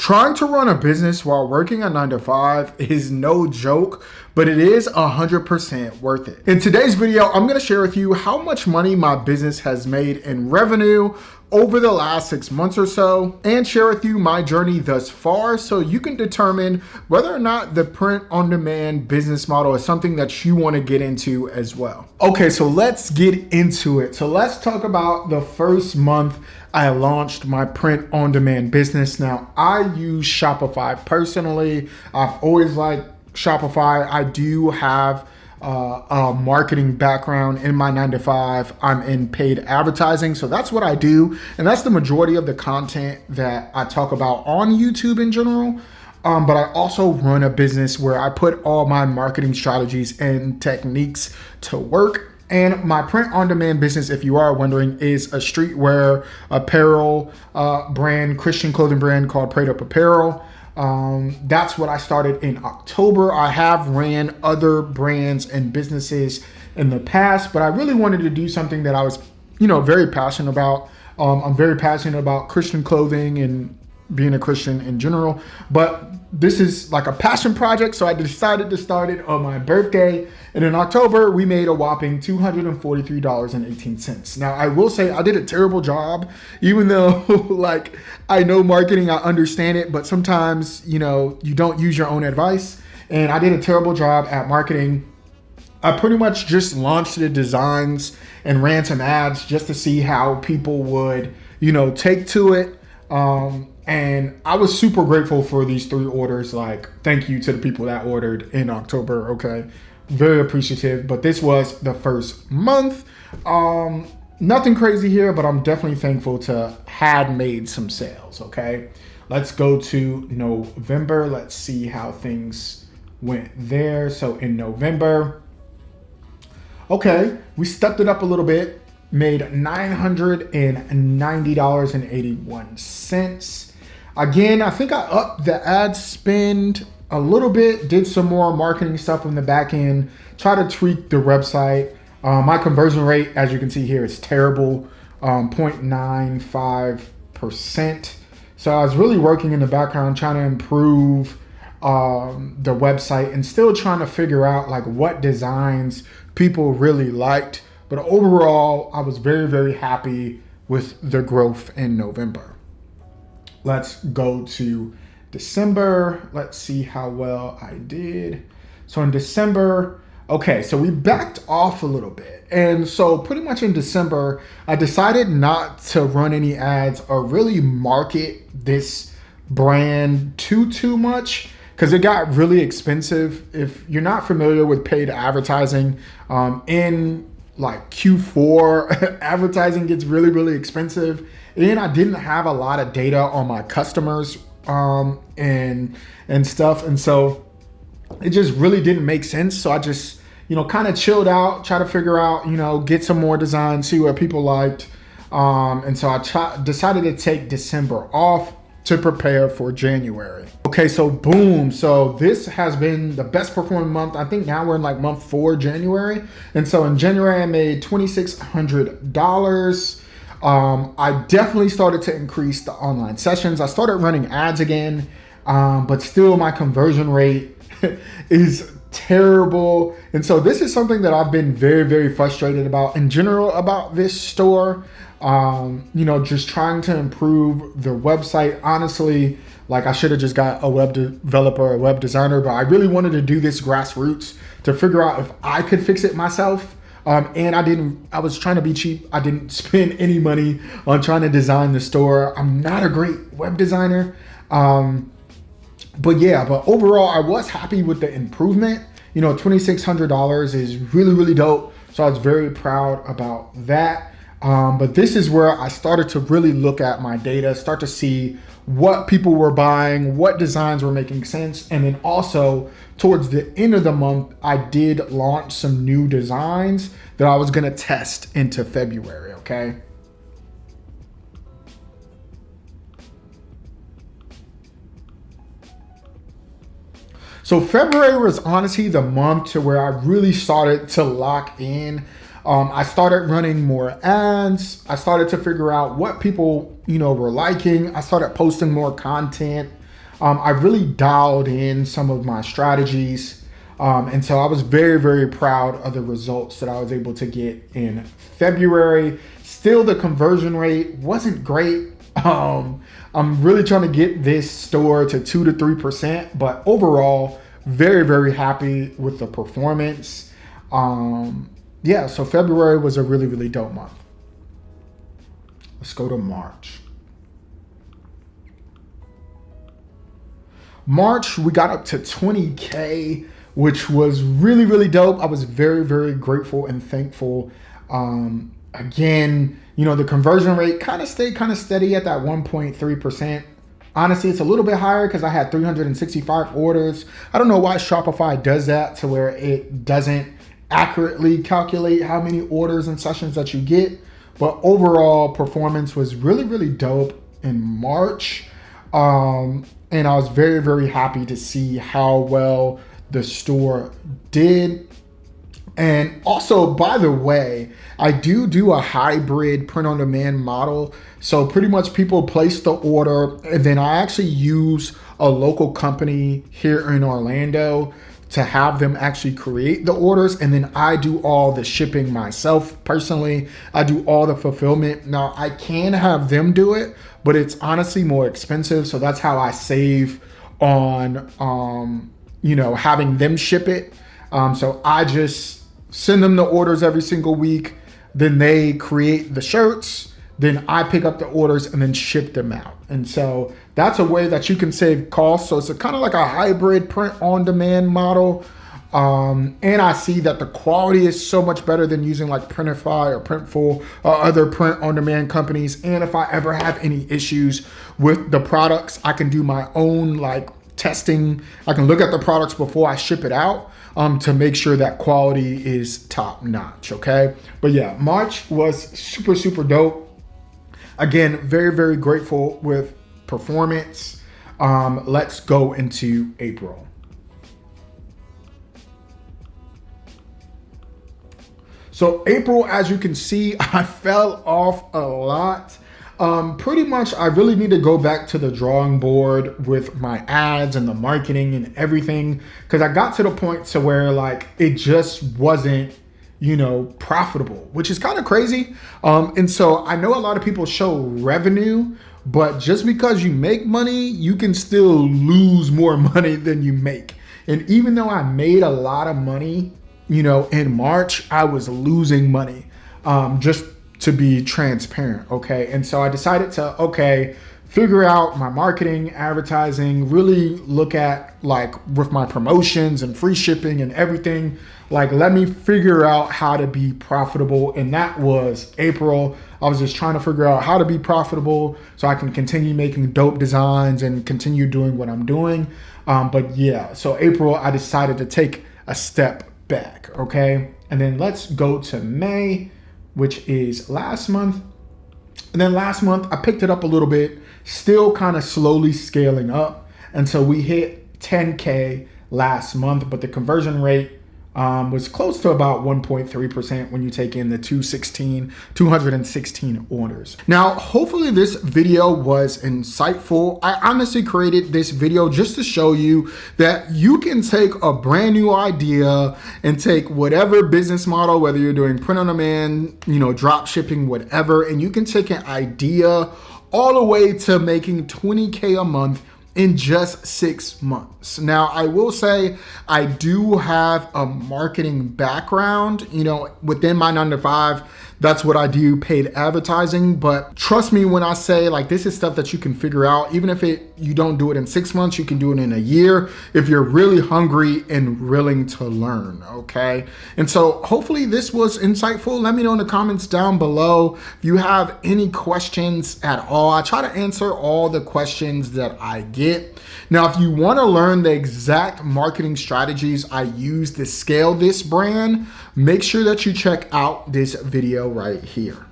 Trying to run a business while working a 9 to 5 is no joke, but it is 100% worth it. In today's video, I'm gonna share with you how much money my business has made in revenue over the last 6 months or so, and share with you my journey thus far so you can determine whether or not the print-on-demand business model is something that you wanna get into as well. Okay, so let's get into it. So let's talk about the first month I launched my print-on-demand business. Now, I use Shopify personally. I've always liked Shopify. I do have a marketing background in my 9 to 5. I'm in paid advertising, so that's what I do, and that's the majority of the content that I talk about on YouTube in general. But I also run a business where I put all my marketing strategies and techniques to work. And my print-on-demand business, if you are wondering, is a streetwear apparel brand, Christian clothing brand called Prayed Up Apparel. That's what I started in October. I have ran other brands and businesses in the past, but I really wanted to do something that I was, very passionate about. I'm very passionate about Christian clothing and being a Christian in general, but this is like a passion project, so I decided to start it on my birthday. And in October, we made a whopping $243.18. Now, I will say I did a terrible job, even though I know marketing, I understand it, but sometimes, you don't use your own advice. And I did a terrible job at marketing. I pretty much just launched the designs and ran some ads just to see how people would, take to it. And I was super grateful for these 3 orders. Thank you to the people that ordered in October. Okay. Very appreciative. But this was the first month. Nothing crazy here, but I'm definitely thankful to had made some sales. Okay. Let's go to November. Let's see how things went there. So in November, okay, we stepped it up a little bit, made $990.81. Again, I think I upped the ad spend a little bit, did some more marketing stuff in the back end, try to tweak the website. My conversion rate, as you can see here, is terrible, 0.95%. So I was really working in the background, trying to improve the website and still trying to figure out what designs people really liked. But overall, I was very, very happy with the growth in November. Let's go to December. Let's see how well I did. So in December, okay, so we backed off a little bit. And so pretty much in December, I decided not to run any ads or really market this brand too much, because it got really expensive. If you're not familiar with paid advertising, in Q4, advertising gets really, really expensive. And I didn't have a lot of data on my customers and stuff. And so it just really didn't make sense. So I just, kind of chilled out, try to figure out, get some more designs, see what people liked. And so I decided to take December off to prepare for January. Okay, so boom. So this has been the best performing month. I think now we're in month 4, January. And so in January, I made $2,600. I definitely started to increase the online sessions. I started running ads again, but still my conversion rate is terrible. And so this is something that I've been very, very frustrated about in general about this store. Just trying to improve the website. Honestly, I should have just got a web developer or a web designer, but I really wanted to do this grassroots to figure out if I could fix it myself. And I was trying to be cheap. I didn't spend any money on trying to design the store. I'm not a great web designer. But overall, I was happy with the improvement. $2,600 is really, really dope. So I was very proud about that. But this is where I started to really look at my data, start to see what people were buying, what designs were making sense. And then also towards the end of the month, I did launch some new designs that I was gonna test into February, okay? So February was honestly the month to where I really started to lock in. I started running more ads. I started to figure out what people, were liking. I started posting more content. I really dialed in some of my strategies. And so I was very, very proud of the results that I was able to get in February. Still, the conversion rate wasn't great. I'm really trying to get this store to 2 to 3%, but overall, very, very happy with the performance. Yeah, so February was a really, really dope month. Let's go to March. March, we got up to 20K, which was really, really dope. I was very, very grateful and thankful. Again, you know, the conversion rate kind of stayed kind of steady at that 1.3%. Honestly, it's a little bit higher because I had 365 orders. I don't know why Shopify does that to where it doesn't accurately calculate how many orders and sessions that you get. But overall performance was really, really dope in March. And I was very, very happy to see how well the store did. And also, by the way, I do a hybrid print on demand model. So pretty much people place the order and then I actually use a local company here in Orlando to have them actually create the orders. And then I do all the shipping myself personally. I do all the fulfillment. Now I can have them do it, but it's honestly more expensive. So that's how I save on, you know, having them ship it. So I just send them the orders every single week. Then they create the shirts. Then I pick up the orders and then ship them out. And so that's a way that you can save costs. So it's kind of like a hybrid print on demand model. And I see that the quality is so much better than using like Printify or Printful or other print on demand companies. And if I ever have any issues with the products, I can do my own like testing. I can look at the products before I ship it out to make sure that quality is top notch. Okay. But yeah, March was super, super dope. Again, very, very grateful with performance. Let's go into April. So April, as you can see, I fell off a lot. Pretty much, I really need to go back to the drawing board with my ads and the marketing and everything, because I got to the point to where like it just wasn't, you know, profitable, which is kind of crazy. And so I know a lot of people show revenue, but just because you make money, you can still lose more money than you make. And even though I made a lot of money, you know, in March, I was losing money, just to be transparent. Okay. And so I decided to, figure out my marketing, advertising, really look at like with my promotions and free shipping and everything, like let me figure out how to be profitable. And that was April. I was just trying to figure out how to be profitable so I can continue making dope designs and continue doing what I'm doing. But yeah, so April, I decided to take a step back. Okay. And then let's go to May, which is last month. And then last month I picked it up a little bit, still kind of slowly scaling up. And so we hit 10K last month, but the conversion rate was close to about 1.3% when you take in the 216 orders. Now, hopefully this video was insightful. I honestly created this video just to show you that you can take a brand new idea and take whatever business model, whether you're doing print on demand, you know, drop shipping, whatever, and you can take an idea all the way to making 20K a month in just 6 months. Now, I will say I do have a marketing background, you know, within my 9 to 5. That's what I do, paid advertising. But trust me when I say like this is stuff that you can figure out. Even if you don't do it in 6 months, you can do it in a year if you're really hungry and willing to learn. Okay. And so hopefully this was insightful. Let me know in the comments down below if you have any questions at all. I try to answer all the questions that I get. Now, if you want to learn the exact marketing strategies I use to scale this brand, make sure that you check out this video right here.